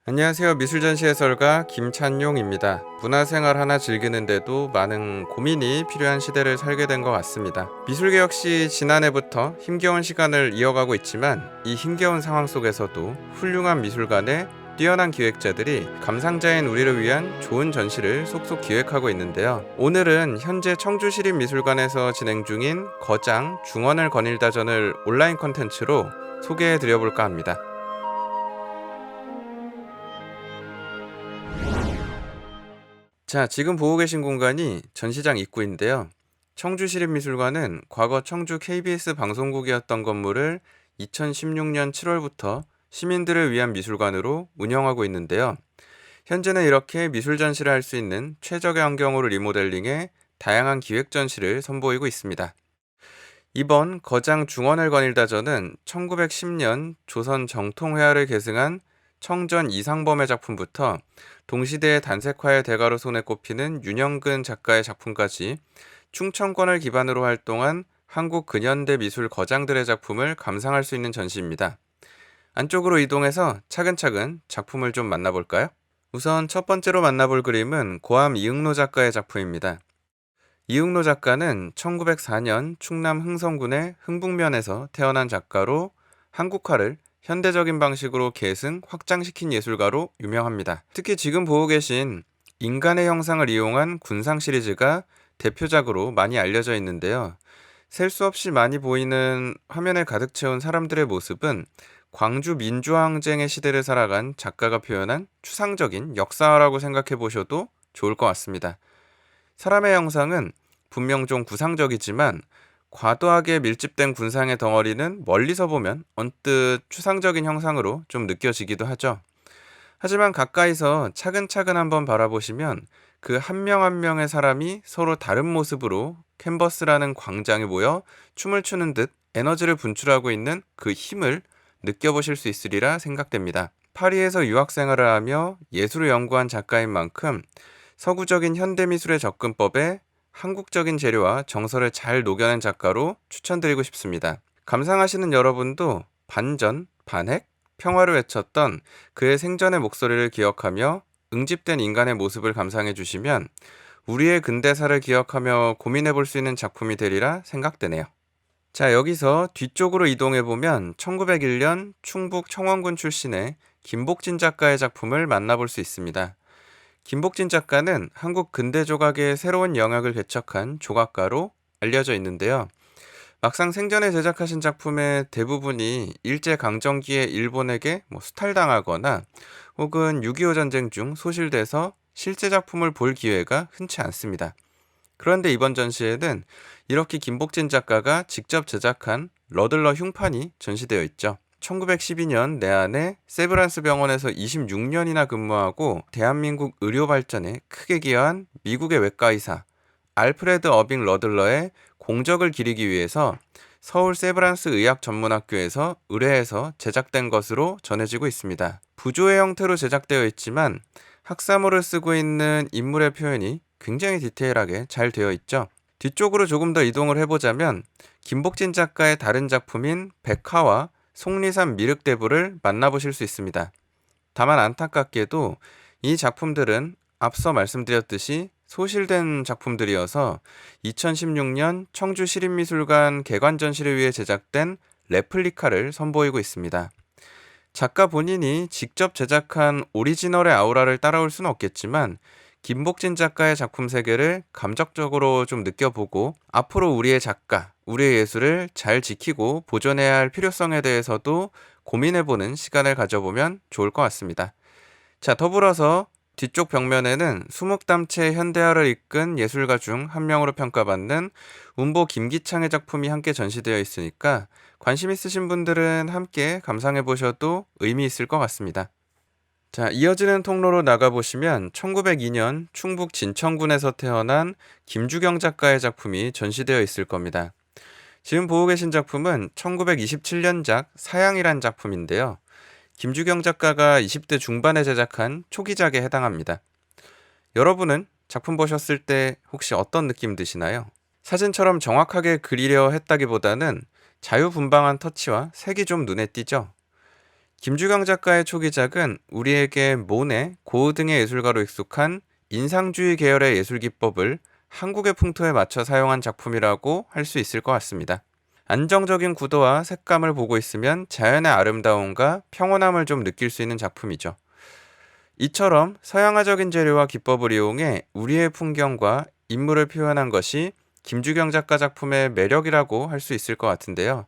안녕하세요. 미술전시 해설가 김찬용입니다. 문화생활 하나 즐기는데도 많은 고민이 필요한 시대를 살게 된 것 같습니다. 미술개혁 시 지난해부터 힘겨운 시간을 이어가고 있지만 이 힘겨운 상황 속에서도 훌륭한 미술관의 뛰어난 기획자들이 감상자인 우리를 위한 좋은 전시를 속속 기획하고 있는데요. 오늘은 현재 청주시립미술관에서 진행 중인 거장 중원을 거닐다전을 온라인 콘텐츠로 소개해 드려볼까 합니다. 자, 지금 보고 계신 공간이 전시장 입구인데요. 청주시립미술관은 과거 청주 KBS 방송국이었던 건물을 2016년 7월부터 시민들을 위한 미술관으로 운영하고 있는데요. 현재는 이렇게 미술 전시를 할 수 있는 최적의 환경으로 리모델링해 다양한 기획 전시를 선보이고 있습니다. 이번 거장 중원을 거닐다전은 1910년 조선 정통회화를 계승한 청전 이상범의 작품부터 동시대의 단색화의 대가로 손에 꼽히는 윤영근 작가의 작품까지 충청권을 기반으로 활동한 한국 근현대 미술 거장들의 작품을 감상할 수 있는 전시입니다. 안쪽으로 이동해서 차근차근 작품을 좀 만나볼까요? 우선 첫 번째로 만나볼 그림은 고암 이응로 작가의 작품입니다. 이응로 작가는 1904년 충남 흥성군의 흥북면에서 태어난 작가로 한국화를 현대적인 방식으로 계승, 확장시킨 예술가로 유명합니다. 특히 지금 보고 계신 인간의 형상을 이용한 군상 시리즈가 대표작으로 많이 알려져 있는데요. 셀 수 없이 많이 보이는 화면에 가득 채운 사람들의 모습은 광주 민주항쟁의 시대를 살아간 작가가 표현한 추상적인 역사라고 생각해 보셔도 좋을 것 같습니다. 사람의 형상은 분명 좀 구상적이지만 과도하게 밀집된 군상의 덩어리는 멀리서 보면 언뜻 추상적인 형상으로 좀 느껴지기도 하죠. 하지만 가까이서 차근차근 한번 바라보시면 그 한 명 한 명의 사람이 서로 다른 모습으로 캔버스라는 광장에 모여 춤을 추는 듯 에너지를 분출하고 있는 그 힘을 느껴보실 수 있으리라 생각됩니다. 파리에서 유학 생활을 하며 예술을 연구한 작가인 만큼 서구적인 현대미술의 접근법에 한국적인 재료와 정서를 잘 녹여낸 작가로 추천드리고 싶습니다. 감상하시는 여러분도 반전, 반핵, 평화를 외쳤던 그의 생전의 목소리를 기억하며 응집된 인간의 모습을 감상해 주시면 우리의 근대사를 기억하며 고민해 볼 수 있는 작품이 되리라 생각되네요. 자, 여기서 뒤쪽으로 이동해보면 1901년 충북 청원군 출신의 김복진 작가의 작품을 만나볼 수 있습니다. 김복진 작가는 한국 근대 조각의 새로운 영역을 개척한 조각가로 알려져 있는데요. 막상 생전에 제작하신 작품의 대부분이 일제강점기에 일본에게 수탈당하거나 혹은 6.25 전쟁 중 소실돼서 실제 작품을 볼 기회가 흔치 않습니다. 그런데 이번 전시에는 이렇게 김복진 작가가 직접 제작한 러들러 흉판이 전시되어 있죠. 1912년 내한에 세브란스 병원에서 26년이나 근무하고 대한민국 의료 발전에 크게 기여한 미국의 외과의사 알프레드 어빙 러들러의 공적을 기리기 위해서 서울 세브란스 의학전문학교에서 의뢰해서 제작된 것으로 전해지고 있습니다. 부조의 형태로 제작되어 있지만 학사모를 쓰고 있는 인물의 표현이 굉장히 디테일하게 잘 되어 있죠. 뒤쪽으로 조금 더 이동을 해보자면 김복진 작가의 다른 작품인 백화와 속리산 미륵대부를 만나보실 수 있습니다. 다만 안타깝게도 이 작품들은 앞서 말씀드렸듯이 소실된 작품들이어서 2016년 청주시립미술관 개관전시를 위해 제작된 레플리카를 선보이고 있습니다. 작가 본인이 직접 제작한 오리지널의 아우라를 따라올 수는 없겠지만 김복진 작가의 작품 세계를 감적적으로 좀 느껴보고 앞으로 우리의 작가, 우리의 예술을 잘 지키고 보존해야 할 필요성에 대해서도 고민해보는 시간을 가져보면 좋을 것 같습니다. 자, 더불어서 뒤쪽 벽면에는 수묵담체 현대화를 이끈 예술가 중 한 명으로 평가받는 운보 김기창의 작품이 함께 전시되어 있으니까 관심 있으신 분들은 함께 감상해보셔도 의미 있을 것 같습니다. 자, 이어지는 통로로 나가보시면 1902년 충북 진천군에서 태어난 김주경 작가의 작품이 전시되어 있을 겁니다. 지금 보고 계신 작품은 1927년작 사양이란 작품인데요. 김주경 작가가 20대 중반에 제작한 초기작에 해당합니다. 여러분은 작품 보셨을 때 혹시 어떤 느낌 드시나요? 사진처럼 정확하게 그리려 했다기보다는 자유분방한 터치와 색이 좀 눈에 띄죠? 김주경 작가의 초기작은 우리에게 모네, 고흐 등의 예술가로 익숙한 인상주의 계열의 예술 기법을 한국의 풍토에 맞춰 사용한 작품이라고 할 수 있을 것 같습니다. 안정적인 구도와 색감을 보고 있으면 자연의 아름다움과 평온함을 좀 느낄 수 있는 작품이죠. 이처럼 서양화적인 재료와 기법을 이용해 우리의 풍경과 인물을 표현한 것이 김주경 작가 작품의 매력이라고 할 수 있을 것 같은데요.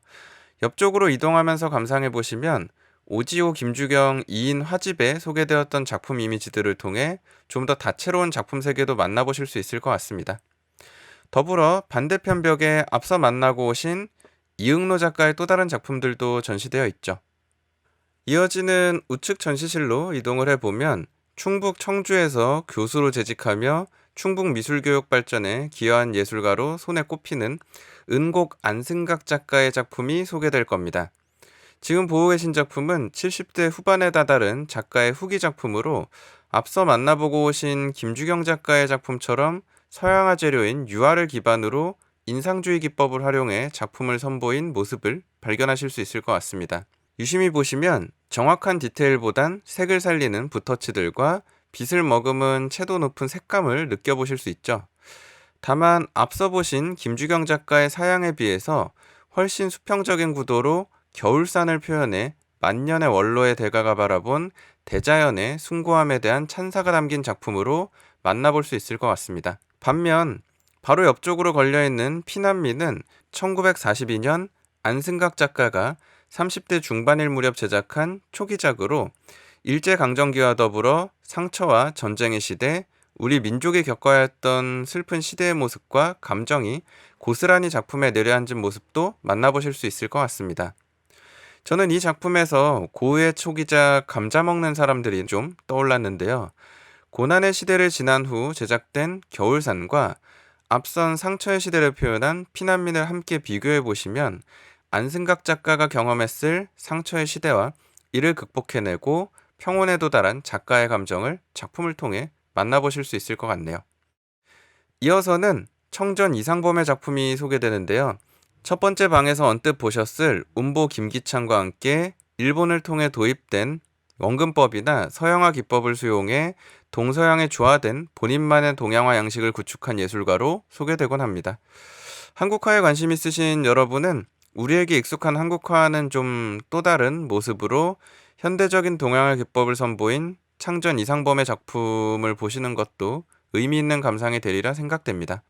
옆쪽으로 이동하면서 감상해 보시면 오지오 김주경 2인 화집에 소개되었던 작품 이미지들을 통해 좀 더 다채로운 작품 세계도 만나보실 수 있을 것 같습니다. 더불어 반대편 벽에 앞서 만나고 오신 이응로 작가의 또 다른 작품들도 전시되어 있죠. 이어지는 우측 전시실로 이동을 해보면 충북 청주에서 교수로 재직하며 충북 미술교육 발전에 기여한 예술가로 손에 꼽히는 은곡 안승각 작가의 작품이 소개될 겁니다. 지금 보고 계신 작품은 70대 후반에 다다른 작가의 후기 작품으로 앞서 만나보고 오신 김주경 작가의 작품처럼 서양화 재료인 유화를 기반으로 인상주의 기법을 활용해 작품을 선보인 모습을 발견하실 수 있을 것 같습니다. 유심히 보시면 정확한 디테일보단 색을 살리는 붓터치들과 빛을 머금은 채도 높은 색감을 느껴보실 수 있죠. 다만 앞서 보신 김주경 작가의 사양에 비해서 훨씬 수평적인 구도로 겨울산을 표현해 만년의 원로의 대가가 바라본 대자연의 숭고함에 대한 찬사가 담긴 작품으로 만나볼 수 있을 것 같습니다. 반면 바로 옆쪽으로 걸려있는 피난민은 1942년 안승각 작가가 30대 중반일 무렵 제작한 초기작으로 일제강점기와 더불어 상처와 전쟁의 시대, 우리 민족이 겪어야 했던 슬픈 시대의 모습과 감정이 고스란히 작품에 내려앉은 모습도 만나보실 수 있을 것 같습니다. 저는 이 작품에서 고흐의 초기작 감자 먹는 사람들이 좀 떠올랐는데요. 고난의 시대를 지난 후 제작된 겨울산과 앞선 상처의 시대를 표현한 피난민을 함께 비교해 보시면 안승각 작가가 경험했을 상처의 시대와 이를 극복해내고 평온에 도달한 작가의 감정을 작품을 통해 만나보실 수 있을 것 같네요. 이어서는 청전 이상범의 작품이 소개되는데요. 첫 번째 방에서 언뜻 보셨을 운보 김기창과 함께 일본을 통해 도입된 원근법이나 서양화 기법을 수용해 동서양에 조화된 본인만의 동양화 양식을 구축한 예술가로 소개되곤 합니다. 한국화에 관심 있으신 여러분은 우리에게 익숙한 한국화와는 좀 또 다른 모습으로 현대적인 동양화 기법을 선보인 창전 이상범의 작품을 보시는 것도 의미 있는 감상이 되리라 생각됩니다.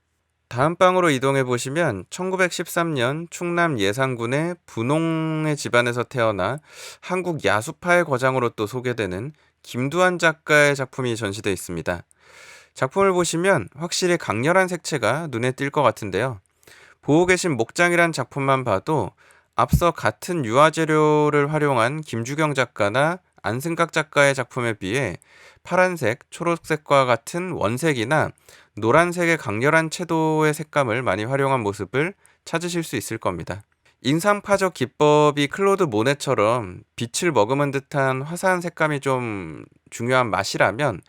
다음 방으로 이동해 보시면 1913년 충남 예산군의 분홍의 집안에서 태어나 한국 야수파의 거장으로 또 소개되는 김두한 작가의 작품이 전시되어 있습니다. 작품을 보시면 확실히 강렬한 색채가 눈에 띌 것 같은데요. 보고 계신 목장이란 작품만 봐도 앞서 같은 유화 재료를 활용한 김주경 작가나 안승각 작가의 작품에 비해 파란색, 초록색과 같은 원색이나 노란색의 강렬한 채도의 색감을 많이 활용한 모습을 찾으실 수 있을 겁니다. 인상파적 기법이 클로드 모네처럼 빛을 머금은 듯한 화사한 색감이 좀 중요한 맛이라면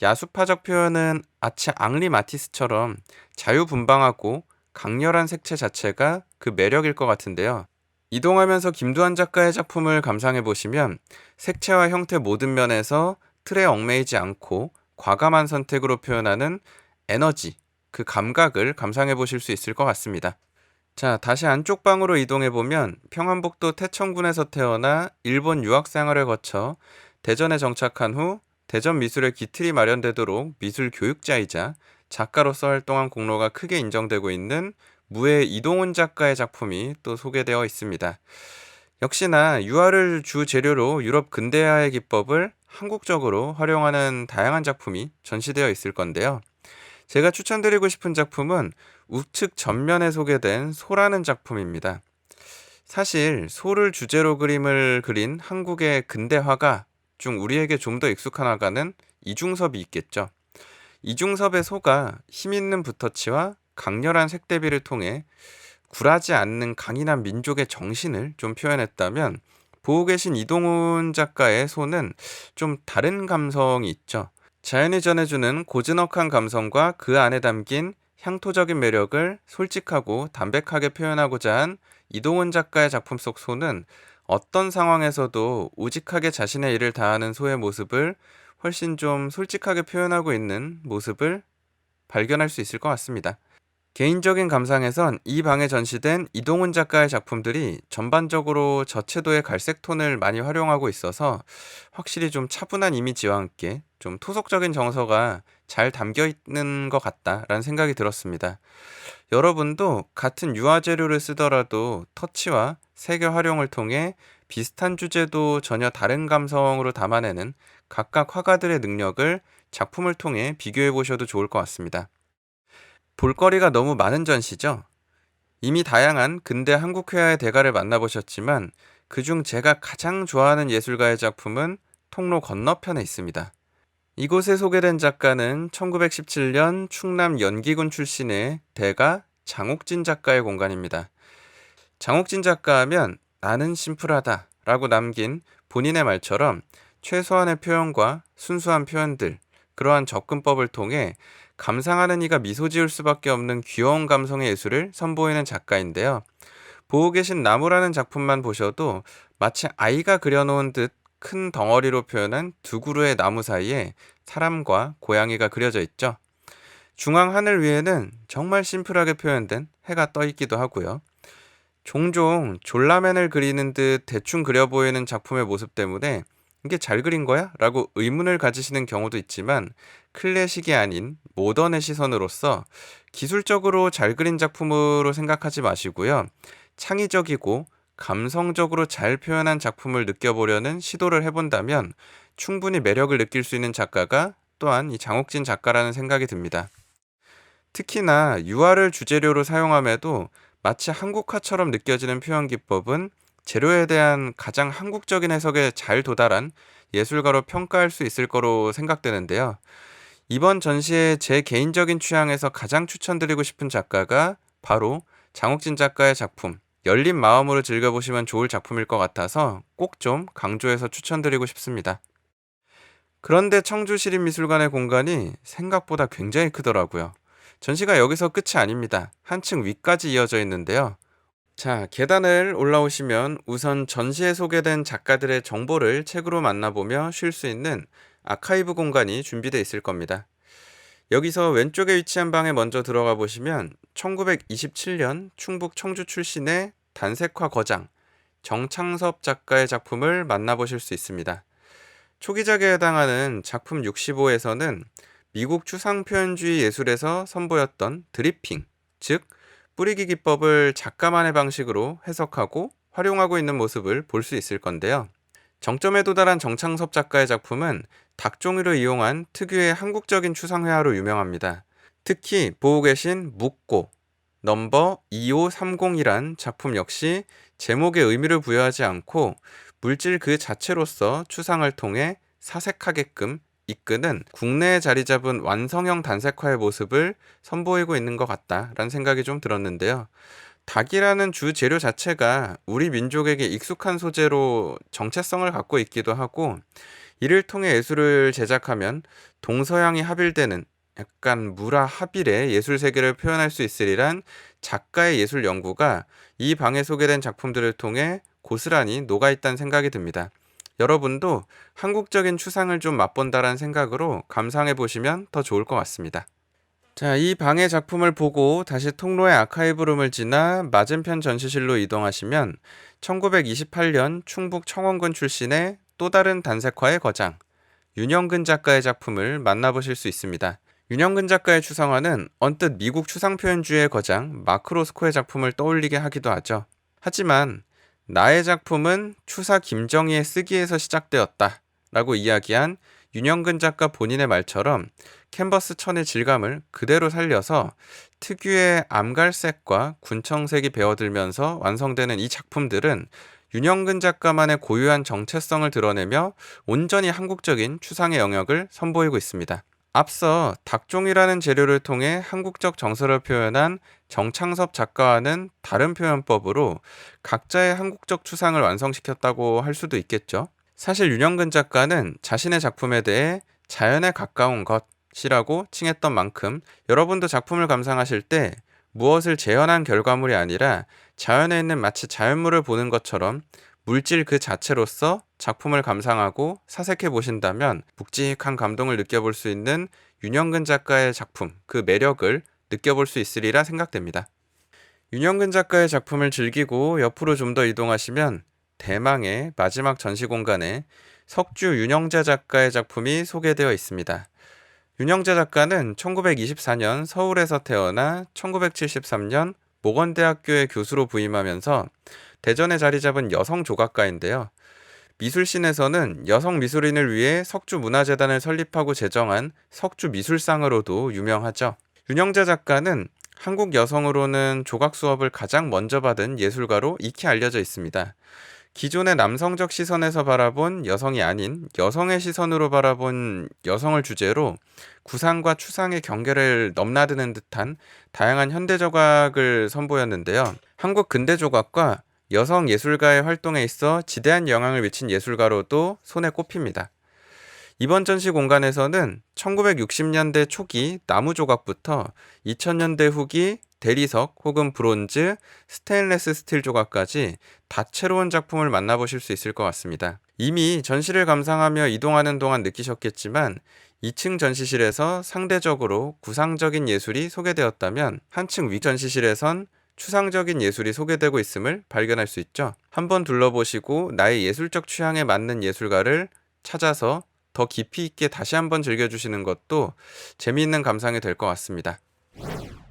야수파적 표현은 아치 앙리 마티스처럼 자유분방하고 강렬한 색채 자체가 그 매력일 것 같은데요. 이동하면서 김두한 작가의 작품을 감상해 보시면 색채와 형태 모든 면에서 틀에 얽매이지 않고 과감한 선택으로 표현하는 에너지, 그 감각을 감상해 보실 수 있을 것 같습니다. 자, 다시 안쪽 방으로 이동해 보면 평안북도 태천군에서 태어나 일본 유학 생활을 거쳐 대전에 정착한 후 대전 미술의 기틀이 마련되도록 미술 교육자이자 작가로서 활동한 공로가 크게 인정되고 있는 무의 이동훈 작가의 작품이 또 소개되어 있습니다. 역시나 유화를 주 재료로 유럽 근대화의 기법을 한국적으로 활용하는 다양한 작품이 전시되어 있을 건데요. 제가 추천드리고 싶은 작품은 우측 전면에 소개된 소라는 작품입니다. 사실 소를 주제로 그림을 그린 한국의 근대화가 중 우리에게 좀 더 익숙한 화가는 이중섭이 있겠죠. 이중섭의 소가 힘있는 붓터치와 강렬한 색 대비를 통해 굴하지 않는 강인한 민족의 정신을 좀 표현했다면 보고 계신 이동훈 작가의 소는 좀 다른 감성이 있죠. 자연이 전해주는 고즈넉한 감성과 그 안에 담긴 향토적인 매력을 솔직하고 담백하게 표현하고자 한 이동훈 작가의 작품 속 소는 어떤 상황에서도 우직하게 자신의 일을 다하는 소의 모습을 훨씬 좀 솔직하게 표현하고 있는 모습을 발견할 수 있을 것 같습니다. 개인적인 감상에선 이 방에 전시된 이동훈 작가의 작품들이 전반적으로 저채도의 갈색 톤을 많이 활용하고 있어서 확실히 좀 차분한 이미지와 함께 좀 토속적인 정서가 잘 담겨 있는 것 같다라는 생각이 들었습니다. 여러분도 같은 유화 재료를 쓰더라도 터치와 색의 활용을 통해 비슷한 주제도 전혀 다른 감성으로 담아내는 각각 화가들의 능력을 작품을 통해 비교해 보셔도 좋을 것 같습니다. 볼거리가 너무 많은 전시죠? 이미 다양한 근대 한국 회화의 대가를 만나보셨지만 그중 제가 가장 좋아하는 예술가의 작품은 통로 건너편에 있습니다. 이곳에 소개된 작가는 1917년 충남 연기군 출신의 대가 장옥진 작가의 공간입니다. 장옥진 작가 하면 나는 심플하다 라고 남긴 본인의 말처럼 최소한의 표현과 순수한 표현들, 그러한 접근법을 통해 감상하는 이가 미소 지을 수밖에 없는 귀여운 감성의 예술을 선보이는 작가인데요. 보고 계신 나무라는 작품만 보셔도 마치 아이가 그려놓은 듯 큰 덩어리로 표현한 두 그루의 나무 사이에 사람과 고양이가 그려져 있죠. 중앙 하늘 위에는 정말 심플하게 표현된 해가 떠 있기도 하고요. 종종 졸라맨을 그리는 듯 대충 그려 보이는 작품의 모습 때문에 이게 잘 그린 거야? 라고 의문을 가지시는 경우도 있지만 클래식이 아닌 모던의 시선으로서 기술적으로 잘 그린 작품으로 생각하지 마시고요. 창의적이고 감성적으로 잘 표현한 작품을 느껴보려는 시도를 해본다면 충분히 매력을 느낄 수 있는 작가가 또한 이 장옥진 작가라는 생각이 듭니다. 특히나 유화를 주재료로 사용함에도 마치 한국화처럼 느껴지는 표현 기법은 재료에 대한 가장 한국적인 해석에 잘 도달한 예술가로 평가할 수 있을 거로 생각되는데요. 이번 전시에 제 개인적인 취향에서 가장 추천드리고 싶은 작가가 바로 장옥진 작가의 작품 열린 마음으로 즐겨보시면 좋을 작품일 것 같아서 꼭 좀 강조해서 추천드리고 싶습니다. 그런데 청주시립미술관의 공간이 생각보다 굉장히 크더라고요. 전시가 여기서 끝이 아닙니다. 한층 위까지 이어져 있는데요. 자, 계단을 올라오시면 우선 전시에 소개된 작가들의 정보를 책으로 만나보며 쉴 수 있는 아카이브 공간이 준비되어 있을 겁니다. 여기서 왼쪽에 위치한 방에 먼저 들어가 보시면 1927년 충북 청주 출신의 단색화 거장 정창섭 작가의 작품을 만나보실 수 있습니다. 초기작에 해당하는 작품 65에서는 미국 추상표현주의 예술에서 선보였던 드리핑, 즉 뿌리기 기법을 작가만의 방식으로 해석하고 활용하고 있는 모습을 볼 수 있을 건데요. 정점에 도달한 정창섭 작가의 작품은 닭종이를 이용한 특유의 한국적인 추상회화로 유명합니다. 특히 보고 계신 묵고, 넘버 2530이란 작품 역시 제목에 의미를 부여하지 않고 물질 그 자체로서 추상을 통해 사색하게끔 이끄는 국내에 자리 잡은 완성형 단색화의 모습을 선보이고 있는 것 같다라는 생각이 좀 들었는데요. 닭이라는 주 재료 자체가 우리 민족에게 익숙한 소재로 정체성을 갖고 있기도 하고 이를 통해 예술을 제작하면 동서양이 합일되는 약간 무라합일의 예술 세계를 표현할 수 있으리란 작가의 예술 연구가 이 방에 소개된 작품들을 통해 고스란히 녹아있다는 생각이 듭니다. 여러분도 한국적인 추상을 좀 맛본다라는 생각으로 감상해 보시면 더 좋을 것 같습니다. 자, 이 방의 작품을 보고 다시 통로의 아카이브룸을 지나 맞은편 전시실로 이동하시면 1928년 충북 청원군 출신의 또 다른 단색화의 거장 윤영근 작가의 작품을 만나보실 수 있습니다. 윤영근 작가의 추상화는 언뜻 미국 추상표현주의의 거장 마크 로스코의 작품을 떠올리게 하기도 하죠. 하지만 나의 작품은 추사 김정희의 쓰기에서 시작되었다 라고 이야기한 윤영근 작가 본인의 말처럼 캔버스 천의 질감을 그대로 살려서 특유의 암갈색과 군청색이 배어들면서 완성되는 이 작품들은 윤영근 작가만의 고유한 정체성을 드러내며 온전히 한국적인 추상의 영역을 선보이고 있습니다. 앞서 닭종이라는 재료를 통해 한국적 정서를 표현한 정창섭 작가와는 다른 표현법으로 각자의 한국적 추상을 완성시켰다고 할 수도 있겠죠. 사실 윤영근 작가는 자신의 작품에 대해 자연에 가까운 것이라고 칭했던 만큼 여러분도 작품을 감상하실 때 무엇을 재현한 결과물이 아니라 자연에 있는 마치 자연물을 보는 것처럼 물질 그 자체로서 작품을 감상하고 사색해 보신다면 묵직한 감동을 느껴볼 수 있는 윤영근 작가의 작품, 그 매력을 느껴볼 수 있으리라 생각됩니다. 윤영근 작가의 작품을 즐기고 옆으로 좀 더 이동하시면 대망의 마지막 전시 공간에 석주 윤영자 작가의 작품이 소개되어 있습니다. 윤영자 작가는 1924년 서울에서 태어나 1973년 모건대학교의 교수로 부임하면서 대전에 자리 잡은 여성 조각가인데요. 미술신에서는 여성 미술인을 위해 석주문화재단을 설립하고 제정한 석주미술상으로도 유명하죠. 윤영자 작가는 한국 여성으로는 조각 수업을 가장 먼저 받은 예술가로 익히 알려져 있습니다. 기존의 남성적 시선에서 바라본 여성이 아닌 여성의 시선으로 바라본 여성을 주제로 구상과 추상의 경계를 넘나드는 듯한 다양한 현대 조각을 선보였는데요. 한국 근대 조각과 여성 예술가의 활동에 있어 지대한 영향을 미친 예술가로도 손에 꼽힙니다. 이번 전시 공간에서는 1960년대 초기 나무 조각부터 2000년대 후기 대리석 혹은 브론즈, 스테인레스 스틸 조각까지 다채로운 작품을 만나보실 수 있을 것 같습니다. 이미 전시를 감상하며 이동하는 동안 느끼셨겠지만 2층 전시실에서 상대적으로 구상적인 예술이 소개되었다면 한층 위 전시실에선 추상적인 예술이 소개되고 있음을 발견할 수 있죠. 한번 둘러보시고 나의 예술적 취향에 맞는 예술가를 찾아서 더 깊이 있게 다시 한번 즐겨주시는 것도 재미있는 감상이 될 것 같습니다.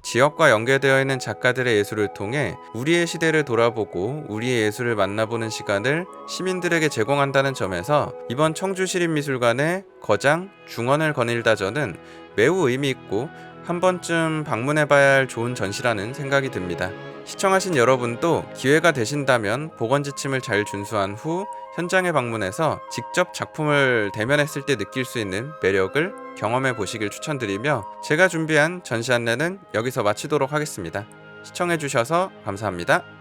지역과 연계되어 있는 작가들의 예술을 통해 우리의 시대를 돌아보고 우리의 예술을 만나보는 시간을 시민들에게 제공한다는 점에서 이번 청주시립미술관의 거장 중언을 거닐다전은 매우 의미있고 한 번쯤 방문해봐야 할 좋은 전시라는 생각이 듭니다. 시청하신 여러분도 기회가 되신다면 보건지침을 잘 준수한 후 현장에 방문해서 직접 작품을 대면했을 때 느낄 수 있는 매력을 경험해 보시길 추천드리며 제가 준비한 전시 안내는 여기서 마치도록 하겠습니다. 시청해주셔서 감사합니다.